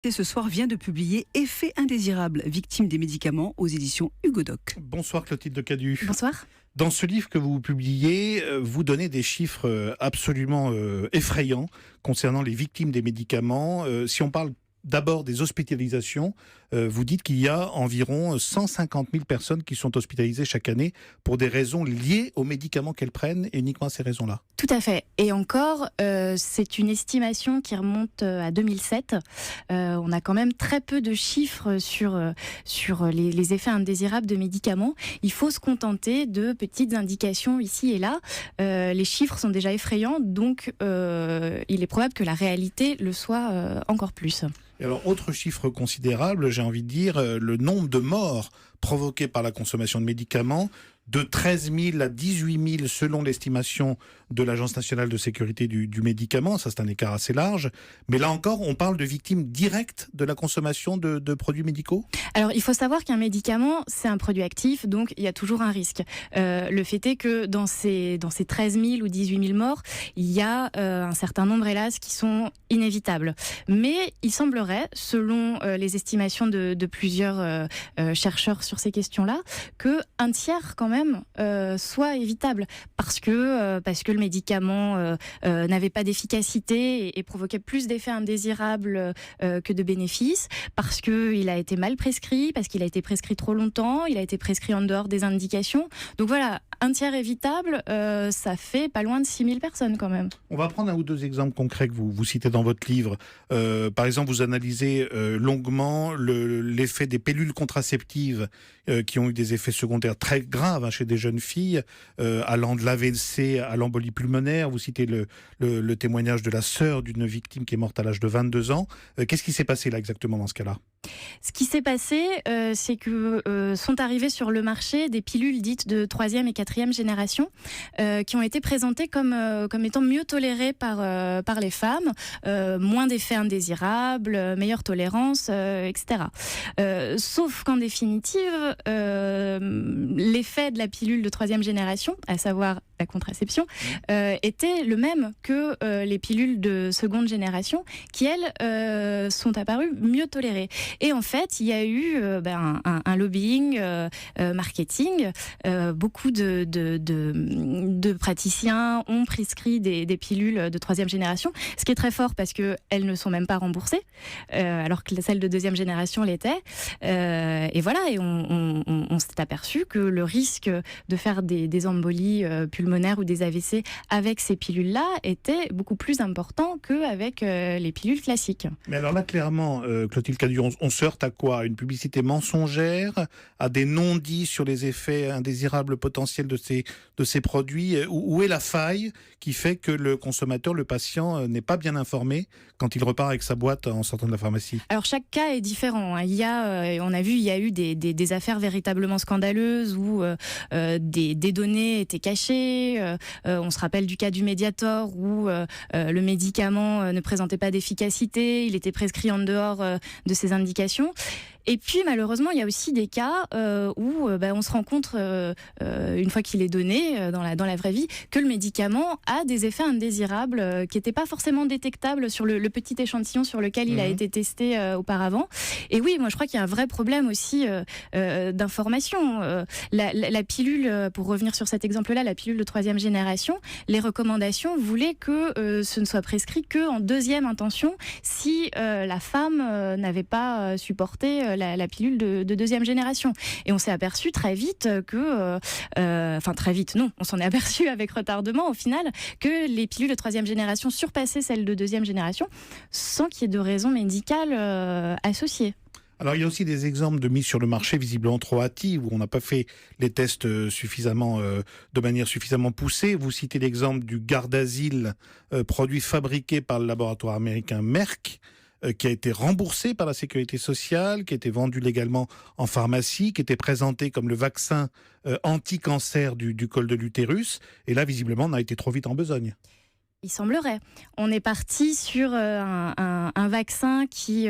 Et ce soir vient de publier Effets indésirables, victimes des médicaments aux éditions Hugo Doc. Bonsoir Clotilde Cadu. Bonsoir. Dans ce livre que vous publiez, vous donnez des chiffres absolument effrayants concernant les victimes des médicaments. Si on parle d'abord des hospitalisations, vous dites qu'il y a environ 150 000 personnes qui sont hospitalisées chaque année pour des raisons liées aux médicaments qu'elles prennent et uniquement à ces raisons-là. Tout à fait. Et encore, c'est une estimation qui remonte à 2007. On a quand même très peu de chiffres sur les effets indésirables de médicaments. Il faut se contenter de petites indications ici et là. Les chiffres sont déjà effrayants, donc il est probable que la réalité le soit encore plus. Et alors, autre chiffre considérable, j'ai envie de dire, le nombre de morts provoquées par la consommation de médicaments, de 13 000 à 18 000 selon l'estimation de l'Agence nationale de sécurité du médicament. Ça, c'est un écart assez large. Mais là encore, on parle de victimes directes de la consommation de produits médicaux ? Alors, il faut savoir qu'un médicament, c'est un produit actif, donc il y a toujours un risque. Le fait est que dans ces 13 000 ou 18 000 morts, il y a un certain nombre, hélas, qui sont inévitables. Mais il semblerait, selon les estimations de plusieurs chercheurs sur ces questions-là, qu'un tiers, quand même, soit évitable parce que le médicament n'avait pas d'efficacité et provoquait plus d'effets indésirables que de bénéfices, parce qu'il a été mal prescrit, parce qu'il a été prescrit trop longtemps, il a été prescrit en dehors des indications. Donc voilà, un tiers évitable, ça fait pas loin de 6 000 personnes quand même. On va prendre un ou deux exemples concrets que vous citez dans votre livre. Par exemple, vous analysez longuement l'effet des pilules contraceptives qui ont eu des effets secondaires très graves chez des jeunes filles, allant de l'AVC à l'embolie pulmonaire. Vous citez le témoignage de la sœur d'une victime qui est morte à l'âge de 22 ans. Qu'est-ce qui s'est passé là exactement dans ce cas-là ? Ce qui s'est passé, c'est que sont arrivées sur le marché des pilules dites de 3e et 4e génération qui ont été présentées comme étant mieux tolérées par les femmes, moins d'effets indésirables, meilleure tolérance, etc. Sauf qu'en définitive, l'effet de la pilule de 3e génération, à savoir la contraception, était le même que les pilules de seconde génération qui, elles, sont apparues mieux tolérées. Et en fait, il y a eu un lobbying marketing. Beaucoup de praticiens ont prescrit des pilules de 3e génération, ce qui est très fort parce qu'elles ne sont même pas remboursées, alors que celles de 2e génération l'étaient. Et voilà, et on s'est aperçu que le risque de faire des embolies pulmonaires ou des AVC avec ces pilules-là était beaucoup plus important qu'avec les pilules classiques. Mais alors là, clairement, Clotilde Cadu, on se heurte à quoi ? Une publicité mensongère, à des non-dits sur les effets indésirables potentiels de ces produits. Où est la faille qui fait que le consommateur, le patient, n'est pas bien informé quand il repart avec sa boîte en sortant de la pharmacie ? Alors chaque cas est différent. Il y a, on a vu, il y a eu des affaires véritablement scandaleuses où des données étaient cachées. On se rappelle du cas du Mediator où le médicament ne présentait pas d'efficacité, il était prescrit en dehors de ses indications. Et puis malheureusement, il y a aussi des cas où on se rend compte, une fois qu'il est donné dans la vraie vie, que le médicament a des effets indésirables qui n'étaient pas forcément détectables sur le petit échantillon sur lequel il a été testé auparavant. Et oui, moi je crois qu'il y a un vrai problème aussi d'information. La pilule, pour revenir sur cet exemple-là, la pilule de 3e génération, les recommandations voulaient que ce ne soit prescrit qu'en 2e intention si la femme n'avait pas supporté la pilule de 2e génération. Et on s'est aperçu très vite que, très vite, non, on s'en est aperçu avec retardement au final, que les pilules de 3e génération surpassaient celles de 2e génération sans qu'il y ait de raison médicale associée. Alors, il y a aussi des exemples de mise sur le marché visiblement trop hâtive, où on n'a pas fait les tests de manière suffisamment poussée. Vous citez l'exemple du Gardasil, produit fabriqué par le laboratoire américain Merck, qui a été remboursé par la sécurité sociale, qui a été vendu légalement en pharmacie, qui était présenté comme le vaccin anti-cancer du col de l'utérus. Et là, visiblement, on a été trop vite en besogne. Il semblerait. On est parti sur un vaccin qui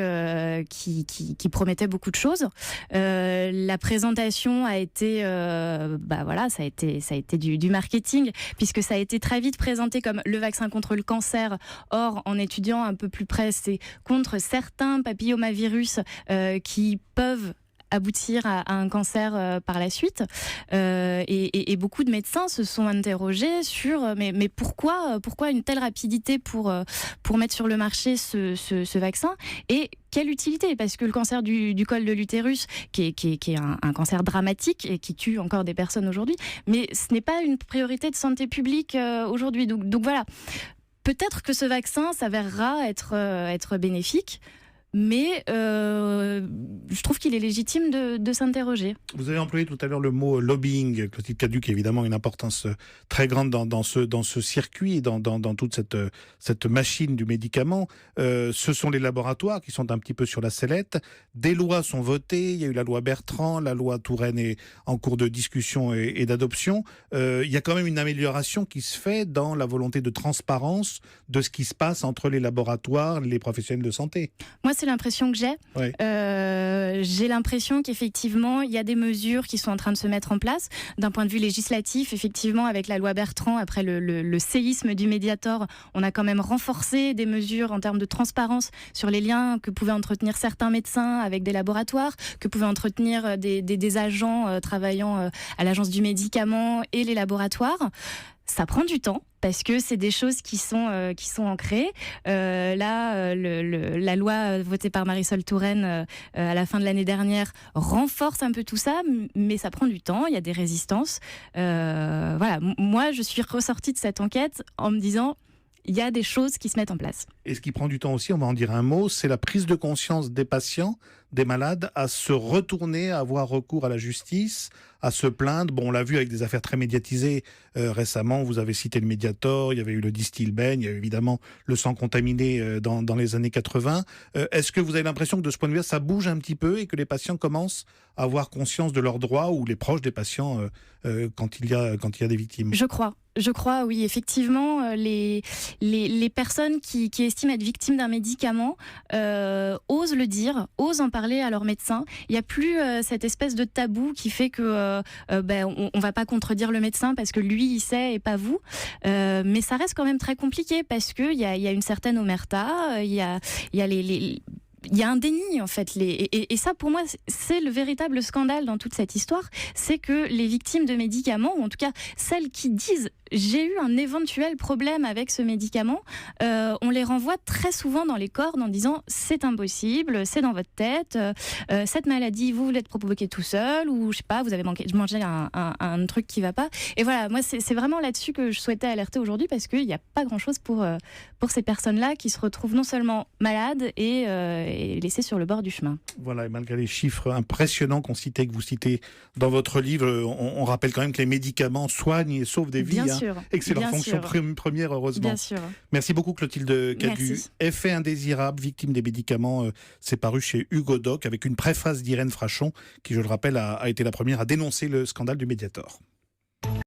promettait beaucoup de choses. La présentation a été, ça a été du marketing, puisque ça a été très vite présenté comme le vaccin contre le cancer. Or, en étudiant un peu plus près, c'est contre certains papillomavirus qui peuvent aboutir à un cancer par la suite. Et beaucoup de médecins se sont interrogés sur mais pourquoi une telle rapidité pour mettre sur le marché ce vaccin, et quelle utilité? Parce que le cancer du col de l'utérus, qui est un cancer dramatique et qui tue encore des personnes aujourd'hui, mais ce n'est pas une priorité de santé publique aujourd'hui. Donc voilà, peut-être que ce vaccin s'avérera être bénéfique. Mais je trouve qu'il est légitime de s'interroger. Vous avez employé tout à l'heure le mot lobbying. Clotilde Cadu, qui a évidemment une importance très grande dans ce circuit et dans toute cette machine du médicament. Ce sont les laboratoires qui sont un petit peu sur la sellette. Des lois sont votées. Il y a eu la loi Bertrand, la loi Touraine est en cours de discussion et d'adoption. Il y a quand même une amélioration qui se fait dans la volonté de transparence de ce qui se passe entre les laboratoires, les professionnels de santé. Moi, c'est l'impression que j'ai. Oui. J'ai l'impression qu'effectivement, il y a des mesures qui sont en train de se mettre en place. D'un point de vue législatif, effectivement, avec la loi Bertrand, après le séisme du Mediator, on a quand même renforcé des mesures en termes de transparence sur les liens que pouvaient entretenir certains médecins avec des laboratoires, que pouvaient entretenir des agents travaillant à l'Agence du médicament et les laboratoires. Ça prend du temps, parce que c'est des choses qui sont ancrées. La loi votée par Marisol Touraine à la fin de l'année dernière renforce un peu tout ça, mais ça prend du temps, il y a des résistances. Voilà. Moi, je suis ressortie de cette enquête en me disant, il y a des choses qui se mettent en place. Et ce qui prend du temps aussi, on va en dire un mot, c'est la prise de conscience des patients, des malades, à se retourner, à avoir recours à la justice, à se plaindre. Bon, on l'a vu avec des affaires très médiatisées récemment. Vous avez cité le Mediator, il y avait eu le Distilbène, il y a eu évidemment le sang contaminé dans les années 80. Est-ce que vous avez l'impression que de ce point de vue, ça bouge un petit peu et que les patients commencent à avoir conscience de leurs droits, ou les proches des patients quand il y a des victimes? Je crois, oui, effectivement, les personnes qui estiment être victimes d'un médicament osent le dire, osent en parler à leur médecin. Il n'y a plus cette espèce de tabou qui fait que on ne va pas contredire le médecin parce que lui, il sait et pas vous. Mais ça reste quand même très compliqué parce qu'il y a une certaine omerta, il y a un déni, en fait. Et ça, pour moi, c'est le véritable scandale dans toute cette histoire. C'est que les victimes de médicaments, ou en tout cas celles qui disent « j'ai eu un éventuel problème avec ce médicament », on les renvoie très souvent dans les cordes en disant « c'est impossible, c'est dans votre tête, cette maladie, vous l'êtes provoquée tout seul » ou « je sais pas, vous avez mangé un truc qui va pas ». Et voilà, moi, c'est vraiment là-dessus que je souhaitais alerter aujourd'hui, parce qu'il n'y a pas grand-chose pour ces personnes-là qui se retrouvent non seulement malades et laissés sur le bord du chemin. Voilà, et malgré les chiffres impressionnants que vous citez dans votre livre, on rappelle quand même que les médicaments soignent et sauvent des vies. Bien sûr. Et que c'est leur fonction première, heureusement. Bien sûr. Merci beaucoup, Clotilde Cadu. Merci. Effet indésirable, victime des médicaments, c'est paru chez Hugo Doc, avec une préface d'Irène Frachon, qui, je le rappelle, a été la première à dénoncer le scandale du Mediator.